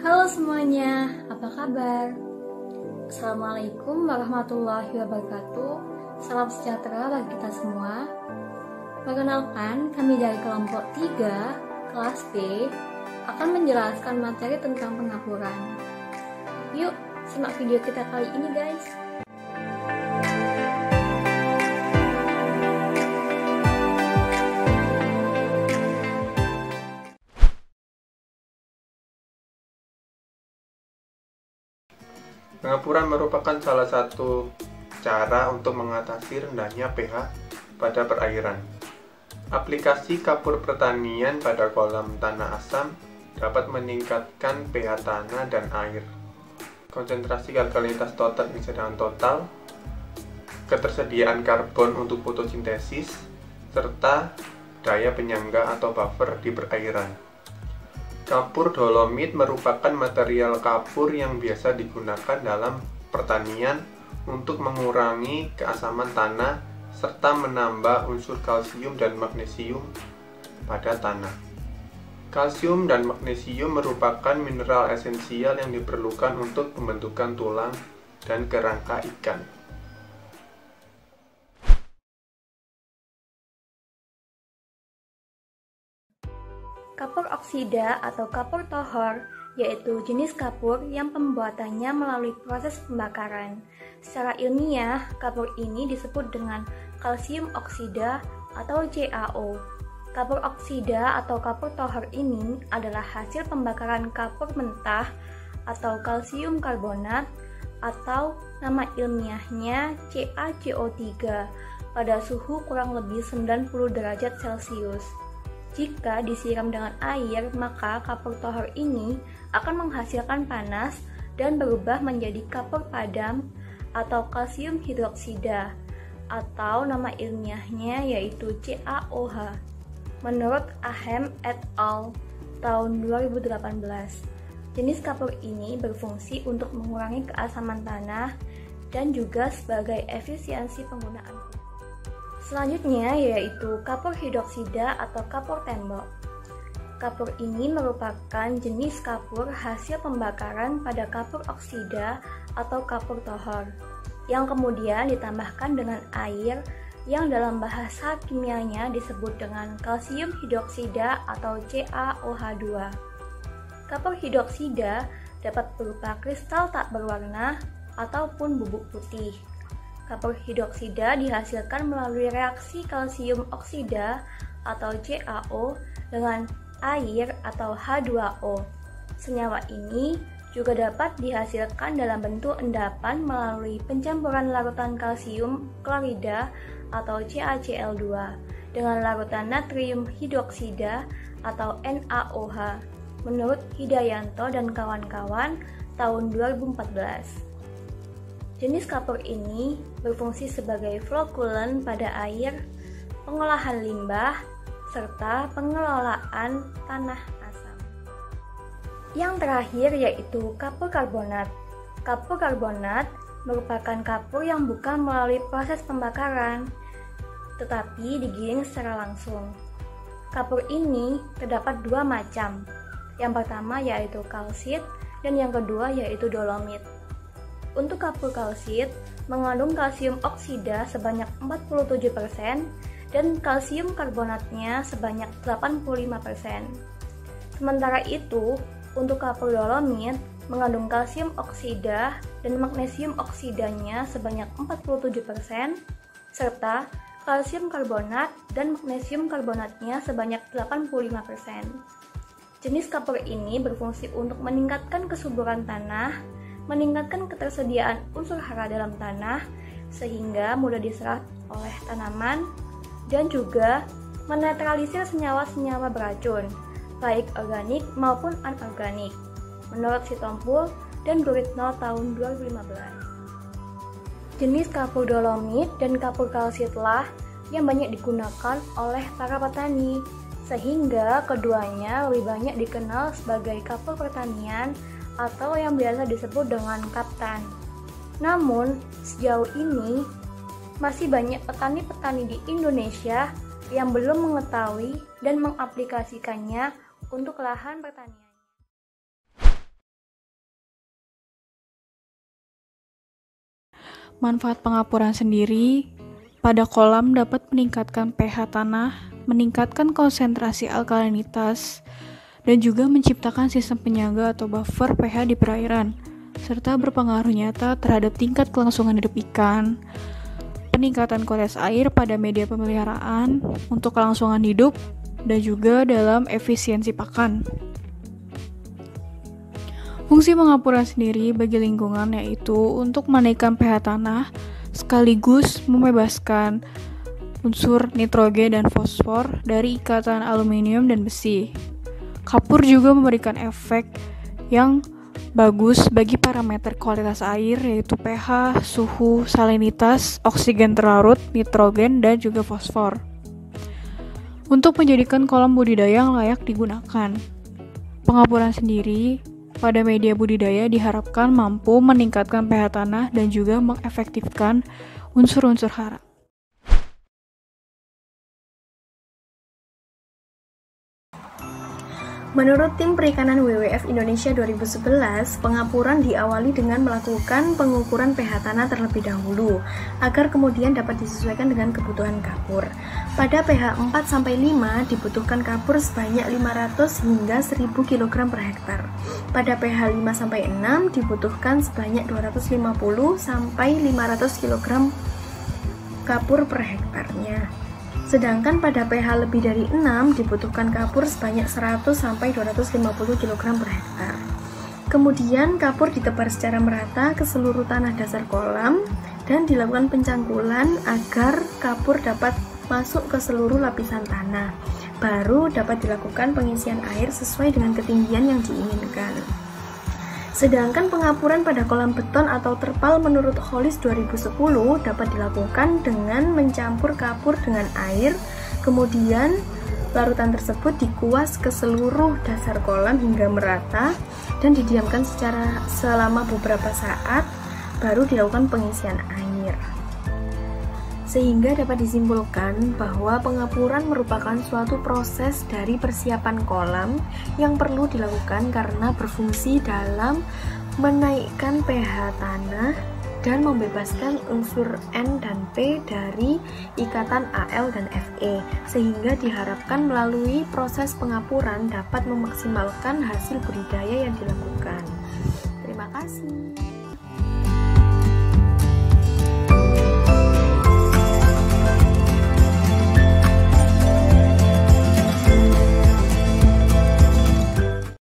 Halo semuanya, apa kabar? Assalamualaikum warahmatullahi wabarakatuh. Salam sejahtera bagi kita semua. Perkenalkan, kami dari kelompok 3, kelas B, akan menjelaskan materi tentang pengapuran. Yuk, simak video kita kali ini guys. Pengapuran merupakan salah satu cara untuk mengatasi rendahnya pH pada perairan. Aplikasi kapur pertanian pada kolam tanah asam dapat meningkatkan pH tanah dan air, konsentrasi alkalinitas total yang sedang total, ketersediaan karbon untuk fotosintesis, serta daya penyangga atau buffer di perairan. Kapur dolomit merupakan material kapur yang biasa digunakan dalam pertanian untuk mengurangi keasaman tanah serta menambah unsur kalsium dan magnesium pada tanah. Kalsium dan magnesium merupakan mineral esensial yang diperlukan untuk pembentukan tulang dan kerangka ikan. Kapur oksida atau kapur tohor yaitu jenis kapur yang pembuatannya melalui proses pembakaran. Secara ilmiah, kapur ini disebut dengan kalsium oksida atau CaO. Kapur oksida atau kapur tohor ini adalah hasil pembakaran kapur mentah atau kalsium karbonat atau nama ilmiahnya CaCO3 pada suhu kurang lebih 90 derajat Celcius. Jika disiram dengan air, maka kapur tohor ini akan menghasilkan panas dan berubah menjadi kapur padam atau kalsium hidroksida atau nama ilmiahnya yaitu CaOH. Menurut Ahem et al. Tahun 2018, jenis kapur ini berfungsi untuk mengurangi keasaman tanah dan juga sebagai efisiensi penggunaan. Selanjutnya yaitu kapur hidroksida atau kapur tembok. Kapur ini merupakan jenis kapur hasil pembakaran pada kapur oksida atau kapur tohor, yang kemudian ditambahkan dengan air yang dalam bahasa kimianya disebut dengan kalsium hidroksida atau CaOH2. Kapur hidroksida dapat berupa kristal tak berwarna ataupun bubuk putih. Kapur hidroksida dihasilkan melalui reaksi kalsium oksida atau CaO dengan air atau H2O. Senyawa ini juga dapat dihasilkan dalam bentuk endapan melalui pencampuran larutan kalsium klorida atau CaCl2 dengan larutan natrium hidroksida atau NaOH menurut Hidayanto dan kawan-kawan tahun 2014. Jenis kapur ini berfungsi sebagai flocculant pada air, pengolahan limbah, serta pengelolaan tanah asam. Yang terakhir yaitu kapur karbonat. Kapur karbonat merupakan kapur yang bukan melalui proses pembakaran, tetapi digiling secara langsung. Kapur ini terdapat dua macam. Yang pertama yaitu kalsit dan yang kedua yaitu dolomit. Untuk kapur kalsit mengandung kalsium oksida sebanyak 47% dan kalsium karbonatnya sebanyak 85%. Sementara itu, untuk kapur dolomit mengandung kalsium oksida dan magnesium oksidanya sebanyak 47% serta kalsium karbonat dan magnesium karbonatnya sebanyak 85%. Jenis kapur ini berfungsi untuk meningkatkan kesuburan tanah, meningkatkan ketersediaan unsur hara dalam tanah sehingga mudah diserap oleh tanaman dan juga menetralisir senyawa-senyawa beracun baik organik maupun anorganik menurut Sitompul dan Guritno tahun 2015. Jenis kapur dolomit dan kapur kalsitlah yang banyak digunakan oleh para petani sehingga keduanya lebih banyak dikenal sebagai kapur pertanian atau yang biasa disebut dengan kaptan. Namun, sejauh ini masih banyak petani-petani di Indonesia yang belum mengetahui dan mengaplikasikannya untuk lahan pertanian. Manfaat pengapuran sendiri pada kolam dapat meningkatkan pH tanah, meningkatkan konsentrasi alkalinitas, dan juga menciptakan sistem penyangga atau buffer pH di perairan, serta berpengaruh nyata terhadap tingkat kelangsungan hidup ikan, peningkatan kualitas air pada media pemeliharaan untuk kelangsungan hidup, dan juga dalam efisiensi pakan. Fungsi pengapuran sendiri bagi lingkungan yaitu untuk menaikkan pH tanah sekaligus membebaskan unsur nitrogen dan fosfor dari ikatan aluminium dan besi. Kapur juga memberikan efek yang bagus bagi parameter kualitas air yaitu pH, suhu, salinitas, oksigen terlarut, nitrogen, dan juga fosfor. Untuk menjadikan kolam budidaya yang layak digunakan. Pengapuran sendiri pada media budidaya diharapkan mampu meningkatkan pH tanah dan juga mengefektifkan unsur-unsur hara. Menurut tim perikanan WWF Indonesia 2011, pengapuran diawali dengan melakukan pengukuran pH tanah terlebih dahulu, agar kemudian dapat disesuaikan dengan kebutuhan kapur. Pada pH 4-5 dibutuhkan kapur sebanyak 500 hingga 1000 kg per hektar. Pada pH 5-6 dibutuhkan sebanyak 250 sampai 500 kg kapur per hektarnya. Sedangkan pada pH lebih dari 6 dibutuhkan kapur sebanyak 100 sampai 250 kg per hektar. Kemudian kapur ditebar secara merata ke seluruh tanah dasar kolam dan dilakukan pencangkulan agar kapur dapat masuk ke seluruh lapisan tanah. Baru dapat dilakukan pengisian air sesuai dengan ketinggian yang diinginkan. Sedangkan pengapuran pada kolam beton atau terpal menurut Hollis 2010 dapat dilakukan dengan mencampur kapur dengan air, kemudian larutan tersebut dikuas ke seluruh dasar kolam hingga merata dan didiamkan selama beberapa saat, baru dilakukan pengisian air. Sehingga dapat disimpulkan bahwa pengapuran merupakan suatu proses dari persiapan kolam yang perlu dilakukan karena berfungsi dalam menaikkan pH tanah dan membebaskan unsur N dan P dari ikatan Al dan Fe, sehingga diharapkan melalui proses pengapuran dapat memaksimalkan hasil budidaya yang dilakukan. Terima kasih.